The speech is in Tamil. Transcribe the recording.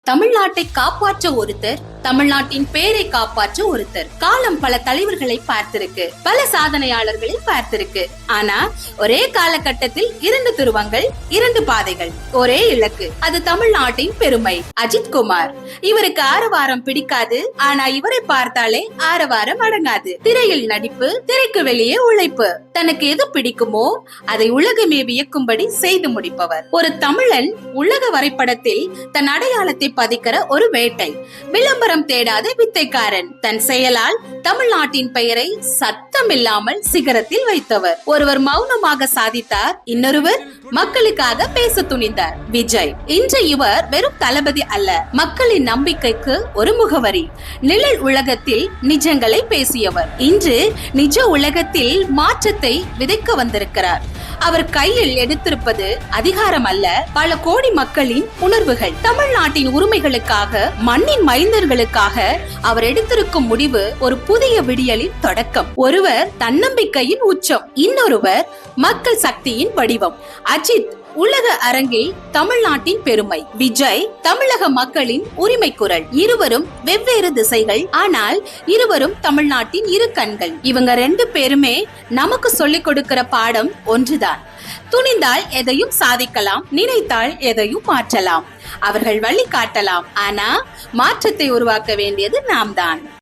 தமிழ்நாட்டை காப்பாற்ற ஒருத்தர், தமிழ்நாட்டின் பேரை காப்பாற்ற ஒருத்தர். காலம் பல தலைவர்களை பார்த்திருக்கு, பல சாதனையாளர்களை பார்த்திருக்கு. ஆனா ஒரே காலகட்டத்தில் இரண்டு துருவங்கள், இரண்டு பாதைகள், ஒரே இலக்கு. அது தமிழ்நாட்டின் பெருமை. அஜித் குமார். இவருக்கு ஆரவாரம் பிடிக்காது, ஆனா இவரை பார்த்தாலே ஆரவாரம் அடங்காது. திரையில் நடிப்பு, திரைக்கு வெளியே உழைப்பு. தனக்கு எது பிடிக்குமோ அதை உலகமே வியக்கும்படி செய்து முடிப்பவர். ஒரு தமிழன் உலக வரைபடத்தில் தன் அடையாளத்தை பதிக்கிற ஒரு வேட்டை. விளம்பரம் தேடாத வித்தைக்காரன். தன் செயலால் தமிழ்நாட்டின் பெயரை சத்தமில்லாமல் சிகரத்தில் வைத்தவர். ஒருவர் மௌனமாக சாதித்தார், இன்னொருவர் மக்களுக்காக பேச துணிந்தார். விஜய். இன்று இவர் வெறும் தளபதி அல்ல, மக்களின் நம்பிக்கைக்கு ஒரு முகவரி. நிழல் உலகத்தில் நிஜங்களை பேசியவர். இன்று நிஜ உலகத்தில் மாற்றத்தை விதைக்க வந்திருக்கிறார். அவர் கையில் எடுத்திருப்பது அதிகாரம் அல்ல, பல கோடி மக்களின் உணர்வுகள். தமிழ்நாட்டின் உரிமைகளுக்காக, மண்ணின் மைந்தர்களுக்காக அவர் எடுத்திருக்கும் முடிவு ஒரு புதிய விடியலின் தொடக்கம். ஒருவர் தன்னம்பிக்கையின் உச்சம், இன்னொருவர் மக்கள் சக்தியின் வடிவம். அஜித் உலக அரங்கில் தமிழ்நாட்டின் பெருமை, விஜய் தமிழக மக்களின் உரிமை குரல். இருவரும் வெவ்வேறு திசைகள், ஆனால் இருவரும் தமிழ்நாட்டின் இரு கண்கள். இவங்க ரெண்டு பேருமே நமக்கு சொல்லிக் கொடுக்கிற பாடம் ஒன்றுதான். துணிந்தால் எதையும் சாதிக்கலாம், நினைத்தால் எதையும் மாற்றலாம். அவர்கள் வழி காட்டலாம், ஆனா மாற்றத்தை உருவாக்க வேண்டியது நாம் தான்.